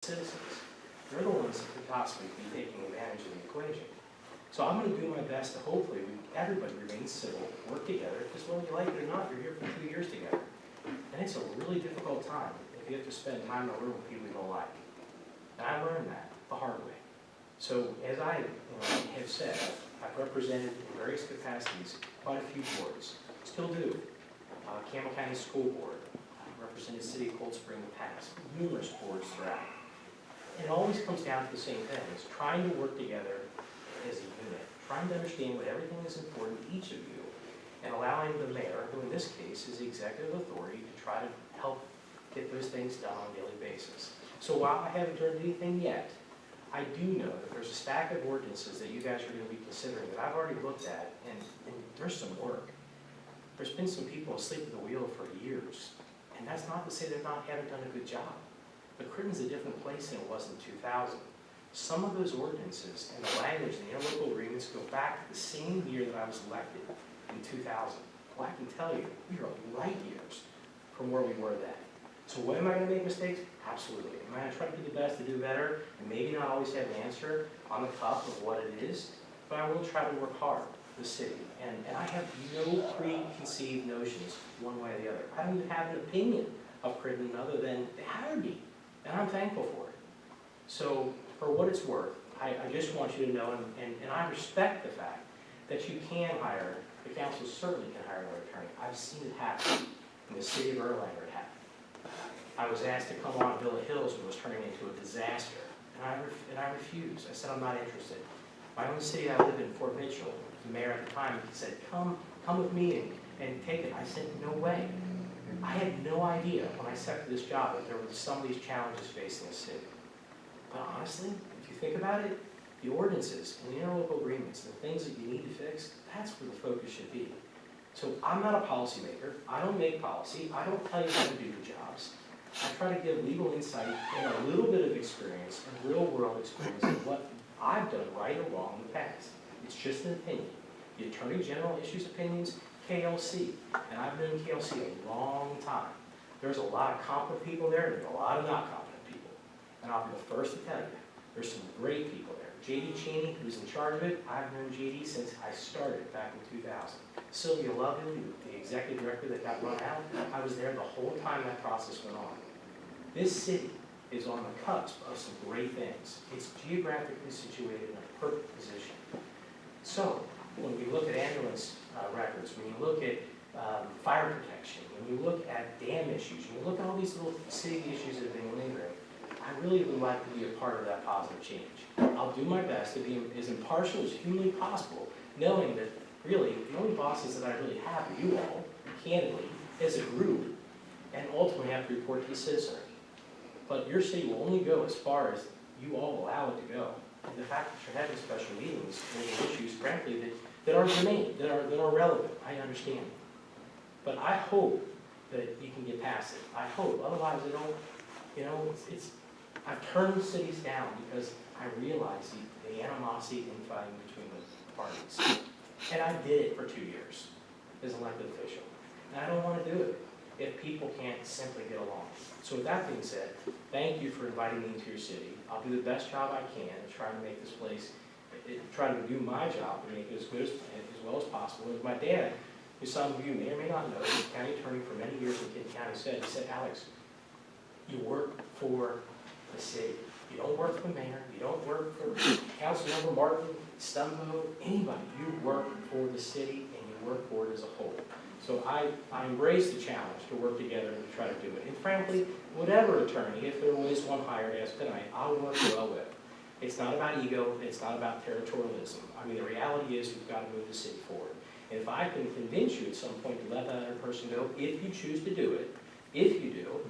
citizens. They're the ones that could possibly be taking advantage of the equation. So I'm going to do my best to hopefully everybody remains civil, work together, because whether you like it or not, you're here for 2 years together. And it's a really difficult time if you have to spend time in a room with people you don't like. And I learned that the hard way. So as I have said, I've represented in various capacities quite a few boards, still do. Campbell County School Board, represented City of Cold Spring in the past, numerous boards throughout. And it always comes down to the same thing, is trying to work together as a unit, trying to understand what everything is important to each of you, and allowing the mayor, who in this case is the executive authority, to try to help get those things done on a daily basis. So while I haven't done anything yet, I do know that there's a stack of ordinances that you guys are going to be considering that I've already looked at, and there's some work. There's been some people asleep at the wheel for years, and that's not to say they haven't done a good job. But Crittenden's a different place than it was in 2000. Some of those ordinances and the language in the interlocal agreements go back to the same year that I was elected in 2000. Well, I can tell you, we are light years from where we were then. So when am I going to make mistakes? Absolutely. Am I going to try to do the best to do better and maybe not always have an answer on the cuff of what it is? But I will try to work hard for the city. And I have no preconceived notions one way or the other. I don't even have an opinion of Crittenden other than they hired me. And I'm thankful for it. So for what it's worth, I just want you to know, and I respect the fact that you can hire, the council certainly can hire another attorney. I've seen it happen. In the city of Erlanger, it happened. I was asked to come on Villa Hills when it was turning into a disaster, and I refused. I said I'm not interested. My own city, I lived in, Fort Mitchell, the mayor at the time, he said, come with me and take it. I said, no way. I had no idea when I accepted this job that there were some of these challenges facing the city. But honestly, if you think about it, the ordinances and the interlocal agreements, the things that you need to fix, that's where the focus should be. So I'm not a policymaker. I don't make policy. I don't tell you how to do your jobs. I try to give legal insight and a little bit of experience and real world experience of what I've done right or wrong in the past. It's just an opinion. The Attorney General issues opinions, KLC, and I've known KLC a long time. There's a lot of competent people there, and there's a lot of not competent people. And I'll be the first to tell you, there's some great people there. J.D. Cheney, who's in charge of it, I've known J.D. since I started back in 2000. Sylvia Lovely, the executive director that got run out, I was there the whole time that process went on. This city is on the cusp of some great things. It's geographically situated in a perfect position. So, when we look at ambulance records, when you look at fire protection, when you look at dam issues, when you look at all these little city issues that have been lingering, I really would like to be a part of that positive change. I'll do my best to be as impartial as humanly possible, knowing that really the only bosses that I really have are you all, candidly, as a group, and ultimately have to report to the citizenry. But your city will only go as far as you all allow it to go. And the fact that you're having special meetings and issues, frankly, that are germane, that are relevant, I understand. But I hope that you can get past it. I hope. Otherwise, I've turned cities down because I realize the animosity and fighting between the parties. And I did it for 2 years as an elected official. And I don't want to do it if people can't simply get along. So with that being said, thank you for inviting me into your city. I'll do the best job I can and try to make this place, try to do my job to make it as good as well as possible. As my dad, who some of you may or may not know, was county attorney for many years in Crittenden County, he said, Alex, you work for the city. You don't work for the mayor. You don't work for Councilmember Martin, Stumbo, anybody. You work for the city and you work for it as a whole. So I embrace the challenge to work together and to try to do it. And frankly, whatever attorney, if there was one hired as tonight, I'll work well with. It's not about ego. It's not about territorialism. I mean, the reality is we've got to move the city forward. And if I can convince you at some point to let that other person go, if you choose to do it, if you do,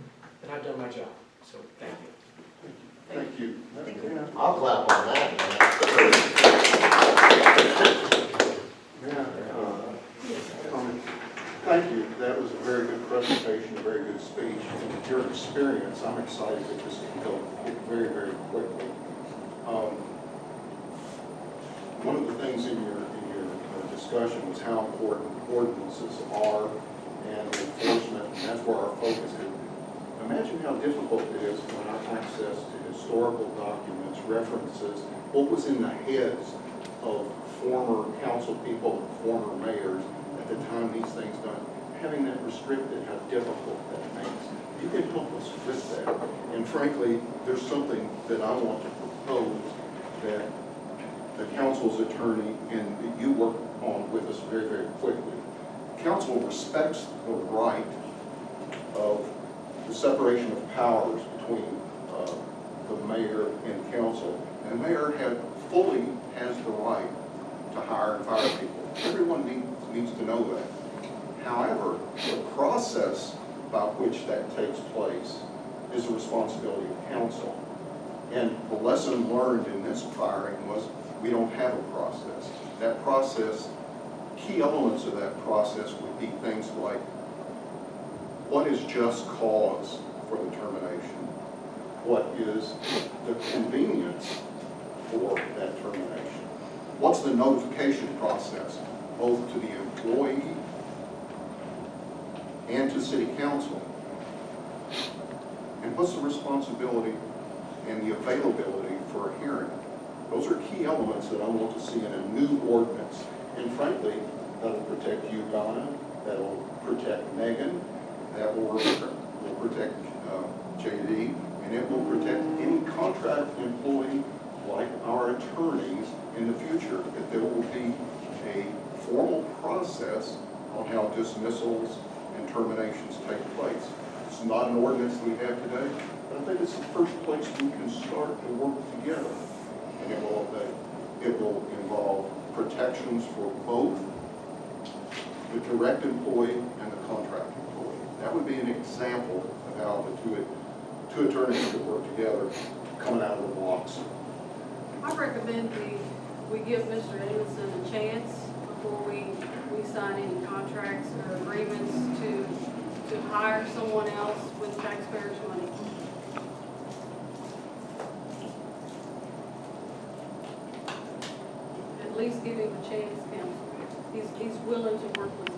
then I've done my job. So thank you. Thank you. I'll clap on that. Thank you. That was a very good presentation, a very good speech. And with your experience, I'm excited that this can go very, very quickly. One of the things in your discussion was how important ordinances are and enforcement, and that's where our focus is. Imagine how difficult it is when our access to historical documents, references, what was in the heads of former council people and former mayors at the time these things done, having that restricted, how difficult that makes. You can help us with that. And frankly, there's something that I want to propose that the council's attorney and that you work on with us very, very quickly. Council respects the right of the separation of powers between the mayor and council. And the mayor fully has the right to hire and fire people. Everyone needs to know that. However, the process by which that takes place is the responsibility of council. And the lesson learned in this firing was we don't have a process. That process, key elements of that process would be things like what is just cause for the termination? What is the convenience for that termination? What's the notification process, both to the employee and to city council? And what's the responsibility and the availability for a hearing? Those are key elements that I want to see in a new ordinance. And frankly, that'll protect you, Donna, that'll protect Megan, that will protect JD, and it will protect any contract employee like our attorneys in the future, that there will be a formal process on how dismissals and terminations take place. It's not an ordinance we have today, but I think it's the first place we can start to work together. And it will involve protections for both the direct employee and the contract employee. That would be an example of how the two attorneys could work together coming out of the blocks. I recommend we give Mr. Edmondson a chance before we sign any contracts or agreements to hire someone else with taxpayers' money. At least give him a chance, counsel. He's willing to work with you.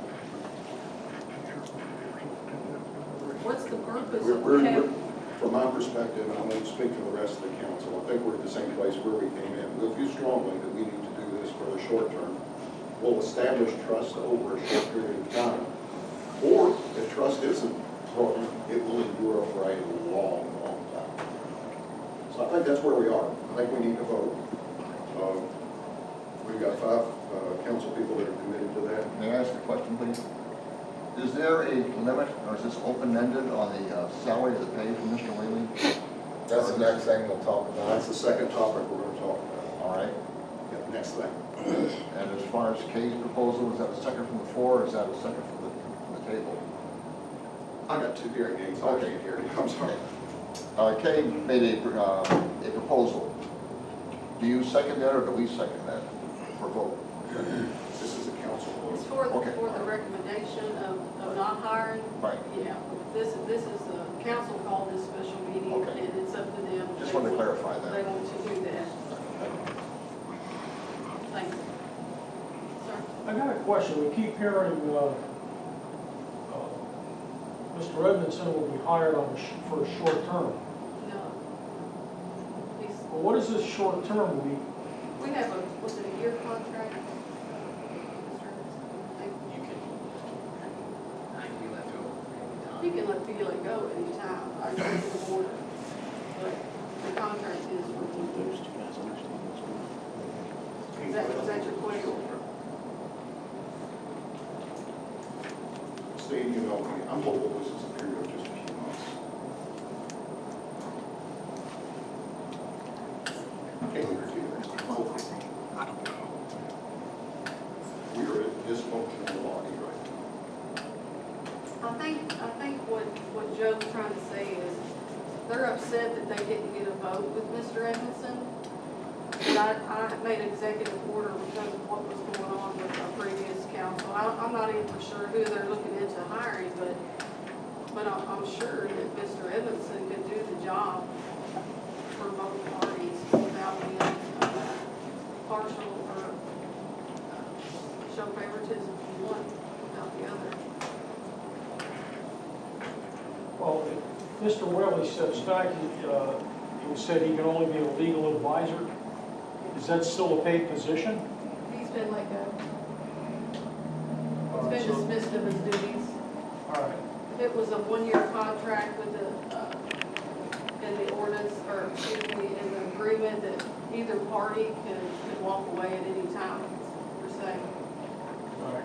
What's the purpose of having? From my perspective, and I won't speak for the rest of the council, I think we're at the same place where we came in. We'll feel strongly that we need to do this for the short term. We'll establish trust over a short period of time. Or if trust isn't broken, it will endure for a long, long time. So I think that's where we are. I think we need to vote. We've got 5 council people that are committed to that. May I ask a question, please? Is there a limit, or is this open-ended on the salary, the pay for Mr. Whaley? That's the next thing we'll talk That's about. the second topic we're going to talk about. All right. Yeah, next thing. And as far as Kay's proposal, is that a second from the floor, or is that a second from the table? I got 2 hearing aids. I Okay. can't hear you. I'm sorry. Kay made a proposal. Do you second that, or do we second that for vote? This is a council It's vote. for the recommendation of not hiring. Right. Yeah, this is the council called this special meeting, Okay. and it's up to them. Just wanted to clarify They that. want to do that. Thank you. Sir? I got a question. We keep hearing Mr. Edmondson will be hired for a short term. No. He's, Well, what is this short term? we have was it a year contract? Mr. Edmondson? You can, I can be let go You anytime. can be let go anytime, I agree with the board, but the contract is for 2 years. Was that your question? Steve, you know me, I'm hopeful this is a period of just a few months. Can't agree with you. I don't know. We're a dysfunctional body right now. I think what Joe's trying to say is, they're upset that they didn't get a vote with Mr. Edmondson. And I made an executive order because of what was going on with our previous council. I'm not even sure who they're looking into hiring, but I'm sure that Mr. Edmondson could do the job for both parties without being partial or show favoritism to one without the other. Well, if Mr. Whaley steps back, he who said he can only be a legal advisor. Is that still a paid position? He's been let go. All right, He's been so- dismissed of his duties. All right, It was a one-year contract with in the ordinance, or excuse me, in the agreement that either party can walk away at any time, per se. all right.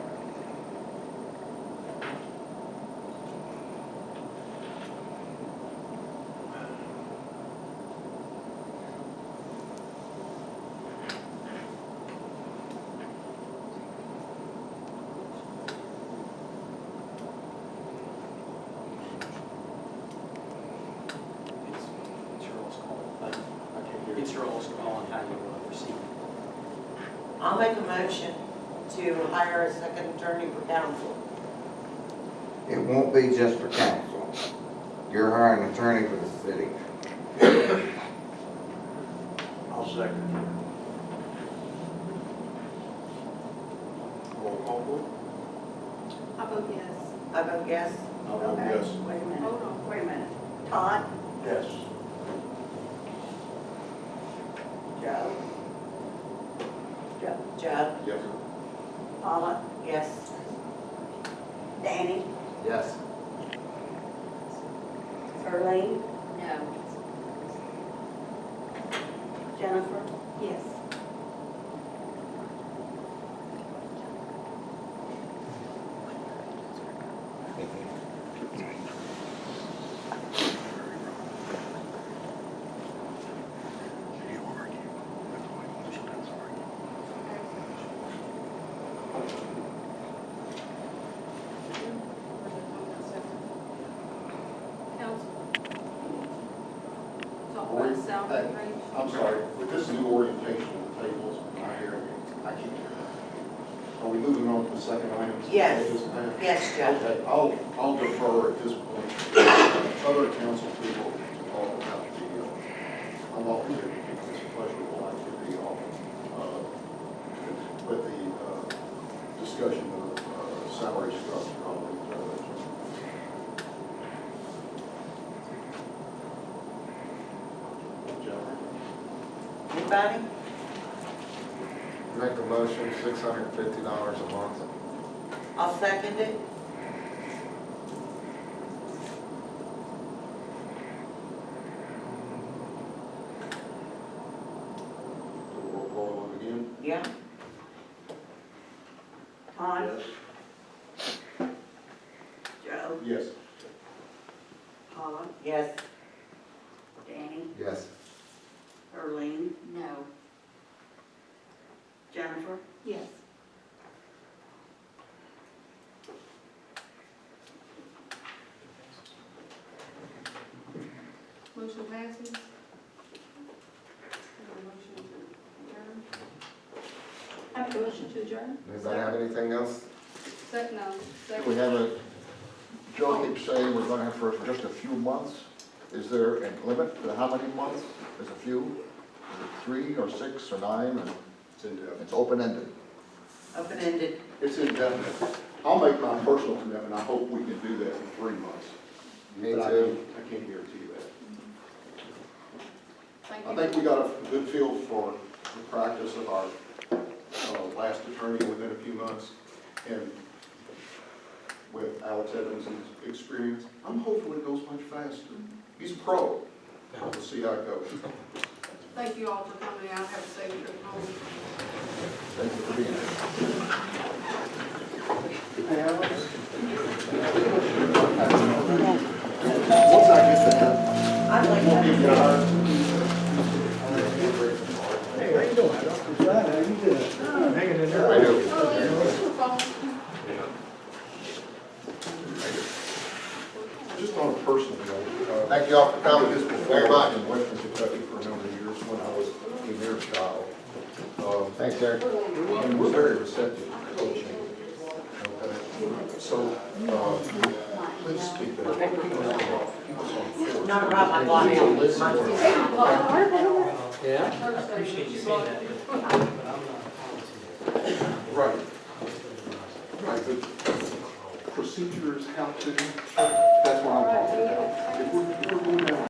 It's your all's call. I can't hear It's you. your all's call on how you want to proceed. I'll make a motion to hire a second attorney for council. It won't be just for council. You're hiring an attorney for the city. I'll second. Roll call vote? I vote yes. I vote yes. I'll vote Okay, yes. Wait a minute, Hold on. wait a minute. Todd? Yes. Joe? Joe? Yes. Paula? Yes. Danny? Yes. Earlene? No. Jennifer? Yes. Council. Talk about salary range. I'm sorry, with this new orientation of the tables, I hear, I can't hear. Are we moving on to the second item? Yes. Yes, Joe. Okay, I'll defer at this point. Other council people to talk about the, I'm always here to keep this pleasurable activity off. But the discussion of salary structure, I'll leave to others. Gentlemen? Anybody? Make a motion, $650 a month. I'll second it. So roll call vote again? Yeah. Todd? Joe? Yes. Paula? Yes. Danny? Yes. Earlene? No. Jennifer? Yes. Motion passes. Motion to adjourn. Have a motion to adjourn? Anybody have anything else? No, We second. have a, Joe keeps saying we're gonna have for just a few months. Is there a limit to how many months? Is a few? Is it 3 or 6 or 9? Or It's indefinite. it's open-ended. Open-ended. It's indefinite. I'll make my personal commitment, I hope we can do that in 3 months. Me But too. I can't guarantee that. Thank I you. think we got a good feel for the practice of our last attorney within a few months. And with Alex Evans' experience, I'm hopeful it goes much faster. He's a pro. We'll see how it goes. Thank you all for coming out. Have a safe trip home. Thank you for being here. Once I get that, I'd like we'll give you to. ours. Hey, how you doing? Dr. Brad, how you doing? Hanging in there. I do. Just on a personal note. Thank you all for coming. This was Very much. in Western Kentucky for a number of years when I was a mere child. Thanks, Eric. And we're very receptive to coaching. Okay? So, please speak that. Not about my block. Yeah? I appreciate you saying that. Right. Right, the procedures, how to, that's what I'm talking about.